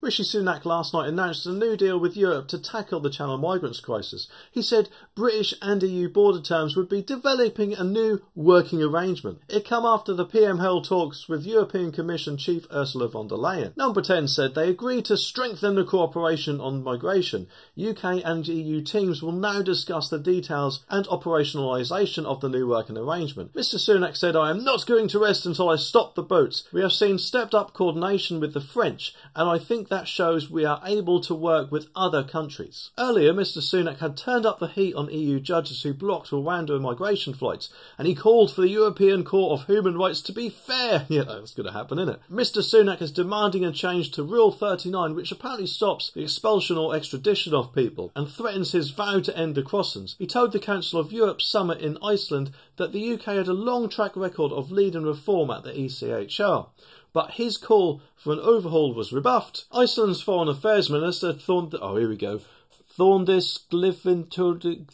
Rishi Sunak last night announced a new deal with Europe to tackle the Channel migrants crisis. He said British and EU border terms would be developing a new working arrangement. It came after the PM held talks with European Commission Chief Ursula von der Leyen. Number 10 said they agreed to strengthen the cooperation on migration. UK and EU teams will now discuss the details and operationalisation of the new working arrangement. Mr Sunak said, "I am not going to rest until I stop the boats. We have seen stepped up coordination with the French, and I think that shows we are able to work with other countries." Earlier, Mr Sunak had turned up the heat on EU judges who blocked Rwandan migration flights, and he called for the European Court of Human Rights to be fair. Yeah, that's going to happen, isn't it? Mr Sunak is demanding a change to Rule 39, which apparently stops the expulsion or extradition of people and threatens his vow to end the crossings. He told the Council of Europe summit in Iceland that the UK had a long track record of leading reform at the ECHR. But his call for an overhaul was rebuffed. Iceland's Foreign Affairs Minister Thorndis Gryffindor?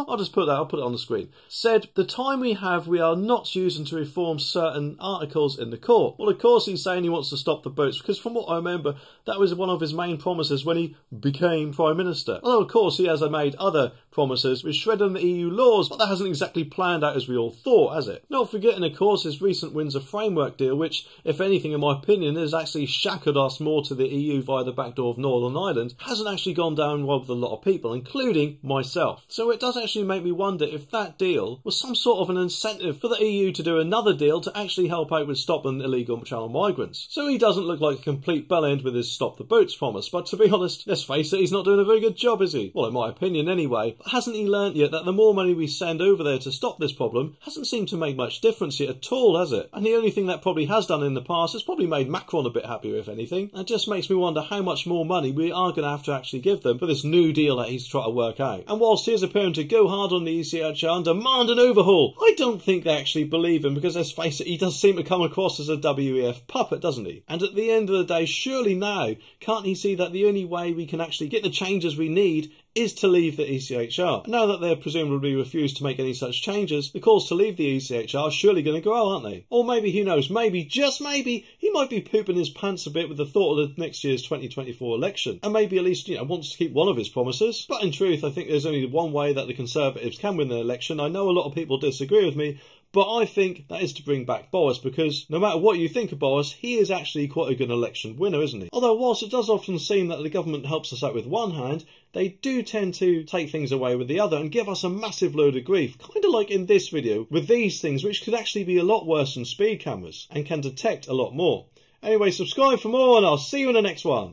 I'll just put it on the screen. Said, "The time we have, we are not using to reform certain articles in the court." Well, of course he's saying he wants to stop the boats, because from what I remember, that was one of his main promises when he became Prime Minister. Although, of course, he has made other promises with shredding the EU laws, but that hasn't exactly planned out as we all thought, has it? Not forgetting, of course, his recent Windsor Framework deal, which, if anything, in my opinion, has actually shackled us more to the EU via the back door of Northern Ireland, hasn't actually gone down well with a lot of people, including myself. So it does actually make me wonder if that deal was some sort of an incentive for the EU to do another deal to actually help out with stopping illegal channel migrants. So he doesn't look like a complete bellend with his stop the boats promise, but to be honest, let's face it, he's not doing a very good job, is he? Well, in my opinion anyway. But hasn't he learnt yet that the more money we send over there to stop this problem hasn't seemed to make much difference yet at all, has it? And the only thing that probably has done in the past has probably made Macron a bit happier, if anything. It just makes me wonder how much more money we are going to have to actually give them for this new deal that he's trying to work out. And whilst he is appearing to go hard on the ECHR and demand an overhaul, I don't think they actually believe him, because let's face it, he does seem to come across as a WEF puppet, doesn't he? And at the end of the day, surely now, can't he see that the only way we can actually get the changes we need is to leave the ECHR? Now that they're presumably refused to make any such changes, the calls to leave the ECHR are surely going to grow, aren't they? Or maybe, who knows, maybe, just maybe, he might be pooping his pants a bit with the thought of the next year's 2024 election, and maybe at least, wants to keep one of his promises. But in truth, I think there's only one way that the Conservatives can win the election. I know a lot of people disagree with me, but I think that is to bring back Boris, because no matter what you think of Boris, he is actually quite a good election winner, isn't he? Although whilst it does often seem that the government helps us out with one hand, they do tend to take things away with the other and give us a massive load of grief, kind of like in this video with these things, which could actually be a lot worse than speed cameras and can detect a lot more. Anyway, subscribe for more and I'll see you in the next one.